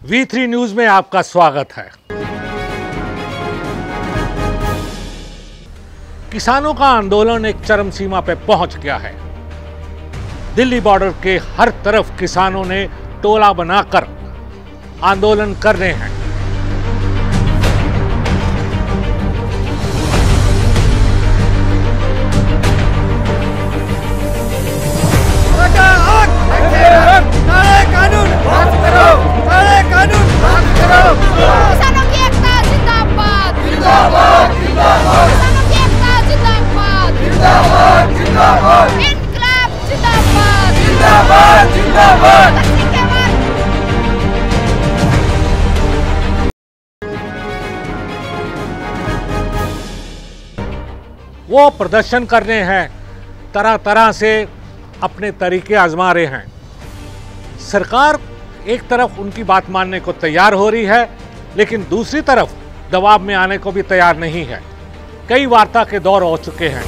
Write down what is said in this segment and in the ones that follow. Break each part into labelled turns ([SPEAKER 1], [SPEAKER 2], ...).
[SPEAKER 1] V3 news में आपका स्वागत है। किसानों का आंदोलन एक चरम सीमा पर पहुंच गया है। दिल्ली बॉर्डर के हर तरफ किसानों ने टोला बनाकर आंदोलन कर रहे हैं।
[SPEAKER 2] किसानों की एकता जिंदाबाद, जिंदाबाद, जिंदाबाद। किसानों की एकता जिंदाबाद, जिंदाबाद, जिंदाबाद। इनकलाब जिंदाबाद, जिंदाबाद, जिंदाबाद।
[SPEAKER 1] वो प्रदर्शन कर रहे हैं, तरह तरह से अपने तरीके आजमा रहे हैं। सरकार एक तरफ उनकी बात मानने को तैयार हो रही है, लेकिन दूसरी तरफ दबाव में आने को भी तैयार नहीं है। कई वार्ता के दौर हो चुके हैं।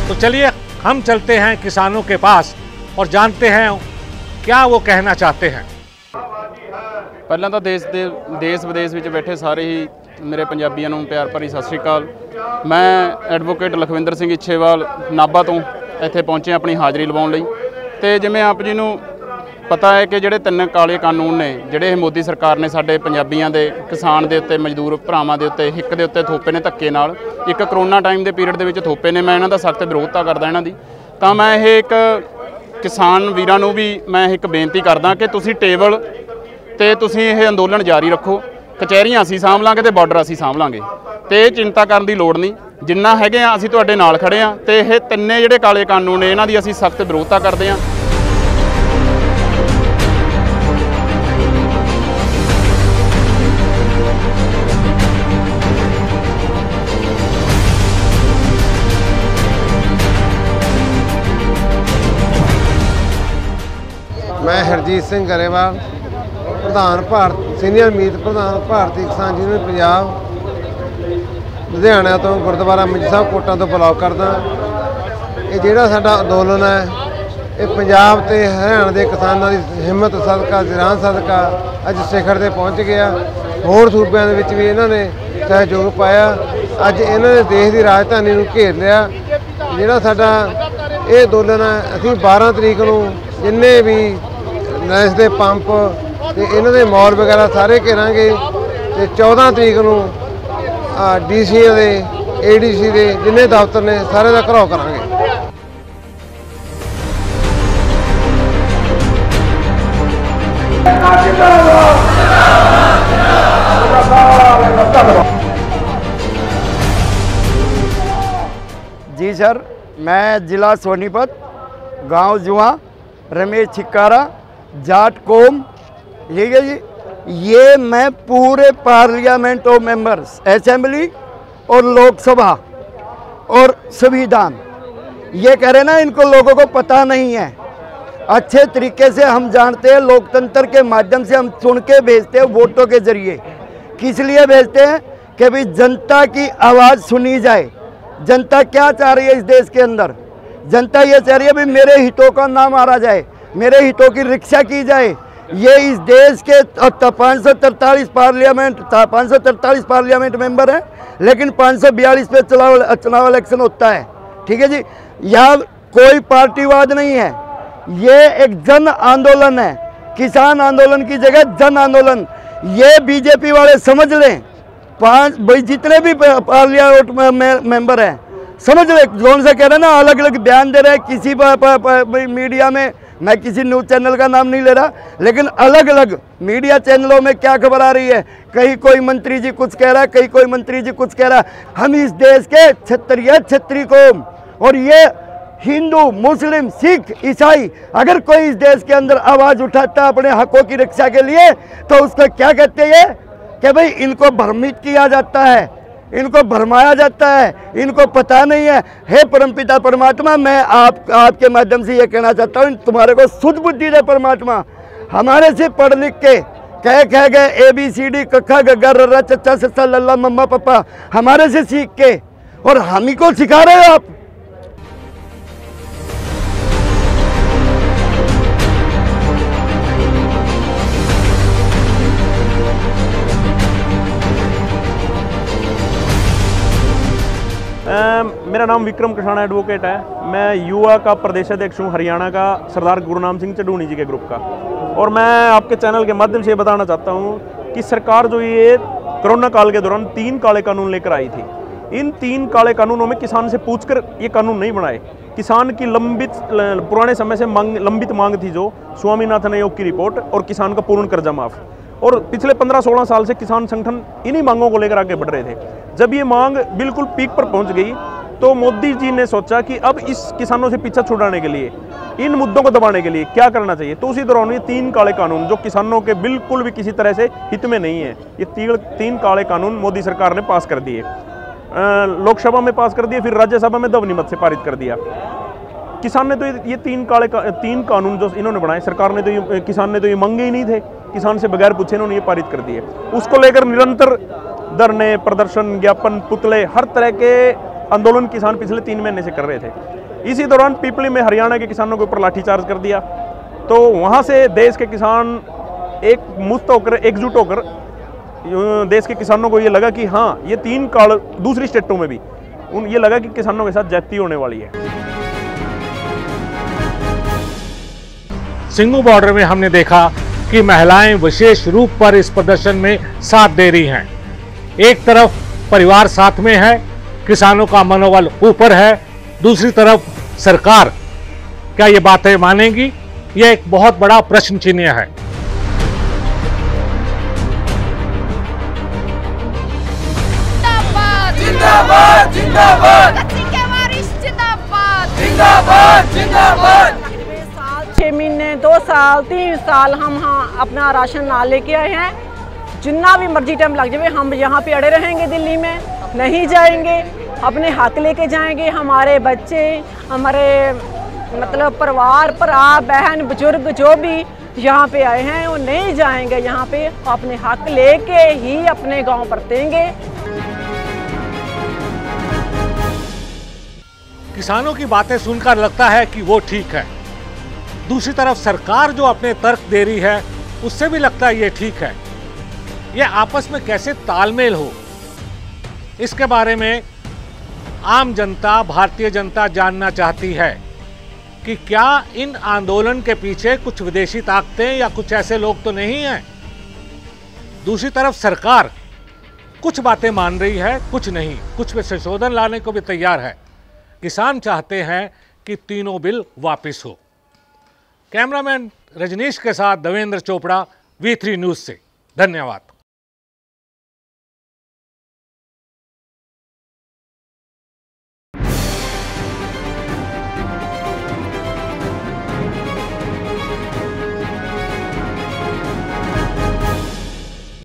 [SPEAKER 1] तो चलिए हम चलते हैं किसानों के पास और जानते हैं क्या वो कहना चाहते हैं।
[SPEAKER 3] ਪਹਿਲਾਂ ਤਾਂ ਦੇਸ਼ ਵਿਦੇਸ਼ ਵਿੱਚ ਬੈਠੇ ਸਾਰੇ ਹੀ ਮੇਰੇ ਪੰਜਾਬੀਆਂ ਨੂੰ ਪਿਆਰ ਭਰੀ ਸਤਿ ਸ਼੍ਰੀ ਅਕਾਲ। ਮੈਂ ਐਡਵੋਕੇਟ ਲਖਵਿੰਦਰ ਸਿੰਘ ਇੱਛੇਵਾਲ ਨਾਭਾ ਤੋਂ ਇੱਥੇ ਪਹੁੰਚੇ ਆਪਣੀ ਹਾਜ਼ਰੀ ਲਵਾਉਣ ਲਈ। ਤੇ ਜਿਵੇਂ ਆਪ ਜੀ ਨੂੰ ਪਤਾ ਹੈ ਕਿ ਜਿਹੜੇ 3 ਕਾਲੇ ਕਾਨੂੰਨ ਨੇ ਜਿਹੜੇ ਇਹ ਮੋਦੀ ਸਰਕਾਰ ਨੇ ਸਾਡੇ ਪੰਜਾਬੀਆਂ ਦੇ ਕਿਸਾਨ ਦੇ ਉੱਤੇ ਮਜ਼ਦੂਰ ਭਰਾਵਾਂ ਦੇ ਉੱਤੇ ਹਿੱਕ ਦੇ ਉੱਤੇ ਥੋਪੇ ਨੇ ਧੱਕੇ ਨਾਲ। ਇੱਕ ਕਰੋਨਾ ਟਾਈਮ ਦੇ ਪੀਰੀਅਡ ਦੇ ਵਿੱਚ ਥੋਪੇ ਨੇ। ਮੈਂ ਇਹਨਾਂ ਦਾ ਸਖਤ ਵਿਰੋਧਤਾ ਕਰਦਾ ਇਹਨਾਂ ਦੀ। ਤਾਂ ਮੈਂ ਇਹ ਇੱਕ ਕਿਸਾਨ ਵੀਰਾਂ ਨੂੰ ਵੀ ਮੈਂ ਇੱਕ ਬੇਨਤੀ ਕਰਦਾ ਕਿ ਤੁਸੀਂ ਟੇਬਲ ਤੇ ਤੁਸੀਂ ਇਹ ਅੰਦੋਲਨ ਜਾਰੀ ਰੱਖੋ। ਕਚਹਿਰੀਆਂ ਅਸੀਂ ਸਾਂਭ ਲਾਂਗੇ ਤੇ ਬਾਰਡਰ ਅਸੀਂ ਸਾਂਭ ਲਾਂਗੇ ਤੇ ਇਹ ਚਿੰਤਾ ਕਰਨ ਦੀ ਲੋੜ ਨਹੀਂ। ਜਿੰਨਾ ਹੈਗੇ ਆ ਅਸੀਂ ਤੁਹਾਡੇ ਨਾਲ ਖੜੇ ਆ ਤੇ ਇਹ ਤਿੰਨੇ ਜਿਹੜੇ ਕਾਲੇ ਕਾਨੂੰਨ ਨੇ ਇਹਨਾਂ ਦੀ ਅਸੀਂ ਸਖਤ ਵਿਰੋਧਤਾ ਕਰਦੇ ਆ।
[SPEAKER 4] मैं हरजीत सिंह गरेवाल प्रधान सीनियर मीत प्रधान भारतीय किसान यूनियन पंजाब लुधियाना तो गुरुद्वारा मंजी साहब कोटा तो बिलोंग करदा। ये जिहड़ा साडा अंदोलन है ये पंजाब ते हरियाणा के किसानों की हिम्मत सदका जिरान सदका अज शिखर ते पहुँच गया। होर सूबे भी इन्होंने सहयोग पाया। अज इन्होंने देश की राजधानी नूं घेर लिया। जिहड़ा साडा ये अंदोलन है असीं 12 तरीक नूं जिन्ने भी गैस के पंप तो इन्हों के मॉल वगैरह सारे घेरांगे तो 14 तरीक नूं DC के ADC के जिन्ने दफ्तर ने सारे का घराव करांगे।
[SPEAKER 5] जी सर, मैं जिला सोनीपत गांव जुआ रमेश छिक्कारा जाट कोम, ठीक है जी। ये मैं पूरे पार्लियामेंट ऑफ मेंबर्स असेंबली और लोकसभा और संविधान ये कह रहे ना, इनको लोगों को पता नहीं है। अच्छे तरीके से हम जानते हैं, लोकतंत्र के माध्यम से हम चुन के भेजते हैं वोटों के जरिए। किस लिए भेजते हैं कि भाई जनता की आवाज़ सुनी जाए। जनता क्या चाह रही है इस देश के अंदर? जनता ये चाह रही है भाई मेरे हितों का नाम मारा जाए, मेरे हितों की रक्षा की जाए। ये इस देश के 543 पार्लियामेंट मेंबर हैं, लेकिन 542 पे चुनाव इलेक्शन होता है, ठीक है जी। यहाँ कोई पार्टीवाद नहीं है। ये एक जन आंदोलन है, किसान आंदोलन की जगह जन आंदोलन। ये बीजेपी वाले समझ लें। भाई जितने भी पार्लियामेंट मेंबर हैं समझ ले, कौन सा कह रहे हैं ना, अलग अलग बयान दे रहे हैं किसी मीडिया में। मैं किसी न्यूज़ चैनल का नाम नहीं ले रहा, लेकिन अलग अलग मीडिया चैनलों में क्या खबर आ रही है, कहीं कोई मंत्री जी कुछ कह रहा है, कहीं कोई मंत्री जी कुछ कह रहा है। हम इस देश के क्षत्रिय कौम और ये हिंदू मुस्लिम सिख ईसाई अगर कोई इस देश के अंदर आवाज़ उठाता है अपने हकों की रक्षा के लिए, तो उसको क्या कहते हैं कि भाई इनको भ्रमित किया जाता है, इनको भरमाया जाता है, इनको पता नहीं है। हे परमपिता परमात्मा, मैं आपके माध्यम से ये कहना चाहता हूँ, तुम्हारे को शुद्ध बुद्धि दे परमात्मा। हमारे से पढ़ लिख के कह गए ABCD कखा गग्गा रर्रा चच्चा सस्सा लल्ला मम्मा पापा हमारे से सीख के, और हम ही को सिखा रहे हो आप।
[SPEAKER 6] मेरा नाम विक्रम कशाना एडवोकेट है। मैं युवा का प्रदेश अध्यक्ष हूँ हरियाणा का, सरदार गुरुनाम सिंह चढ़ूनी जी के ग्रुप का। और मैं आपके चैनल के माध्यम से बताना चाहता हूँ कि सरकार जो ये कोरोना काल के दौरान 3 काले कानून लेकर आई थी, इन 3 काले कानूनों में किसान से पूछकर ये कानून नहीं बनाए। किसान की पुराने समय से लंबित मांग थी, जो स्वामीनाथन आयोग की रिपोर्ट और किसान का पूर्ण कर्जा माफ, और पिछले 15-16 साल से किसान संगठन इन्हीं मांगों को लेकर आगे बढ़ रहे थे। जब ये मांग बिल्कुल पीक पर पहुंच गई तो मोदी जी ने सोचा कि अब इस किसानों से पीछा छुड़ाने के लिए, इन मुद्दों को दबाने के लिए क्या करना चाहिए। तो उसी दौरान ये 3 काले कानून जो किसानों के बिल्कुल भी किसी तरह से हित में नहीं है, ये 3 काले कानून मोदी सरकार ने पास कर दिए। लोकसभा में पास कर दिए, फिर राज्यसभा में ध्वनिमत से पारित कर दिया। किसान ने तो ये 3 कानून जो इन्होंने बनाए, सरकार ने तो किसान ने तो ये मांगे ही नहीं थे, किसान से बगैर पूछे इन्होंने ये पारित कर दिए। उसको लेकर निरंतर धरने, प्रदर्शन, ज्ञापन, पुतले, हर तरह के आंदोलन किसान पिछले 3 महीने से कर रहे थे। इसी दौरान पिपली में हरियाणा के किसानों के ऊपर लाठीचार्ज कर दिया। तो वहाँ से देश के किसान एक मुस्त होकर, एकजुट होकर, देश के किसानों को ये लगा कि हाँ, ये 3 काल दूसरी स्टेटों में भी ये लगा कि किसानों के साथ ज्यादती होने वाली है।
[SPEAKER 1] सिंघू बॉर्डर में हमने देखा कि महिलाएं विशेष रूप पर इस प्रदर्शन में साथ दे रही हैं। एक तरफ परिवार साथ में है, किसानों का मनोबल ऊपर है, दूसरी तरफ सरकार क्या ये बातें मानेगी, यह एक बहुत बड़ा प्रश्न चिन्ह है।
[SPEAKER 2] जिंदाबाद जिंदाबाद, कच्ची के वारिस जिंदाबाद जिंदाबाद जिंदाबाद।
[SPEAKER 7] 6 महीने, 2 साल, 3 साल हम अपना राशन ना लेके आए हैं। जितना भी मर्जी टाइम लग जाए हम यहाँ पे अड़े रहेंगे, दिल्ली में नहीं जाएंगे, अपने हक लेके जाएंगे। हमारे बच्चे, हमारे मतलब परिवार, भरा बहन, बुजुर्ग जो भी यहाँ पे आए हैं वो नहीं जाएंगे, यहाँ पे अपने हक लेके ही अपने गांव परतेंगे।
[SPEAKER 1] किसानों की बातें सुनकर लगता है कि वो ठीक है, दूसरी तरफ सरकार जो अपने तर्क दे रही है उससे भी लगता है ये ठीक है। ये आपस में कैसे तालमेल हो, इसके बारे में आम जनता, भारतीय जनता जानना चाहती है कि क्या इन आंदोलन के पीछे कुछ विदेशी ताकतें या कुछ ऐसे लोग तो नहीं हैं। दूसरी तरफ सरकार कुछ बातें मान रही है, कुछ नहीं, कुछ में संशोधन लाने को भी तैयार है। किसान चाहते हैं कि तीनों बिल वापस हो। कैमरामैन रजनीश के साथ देवेंद्र चोपड़ा, V3 न्यूज़ से। धन्यवाद।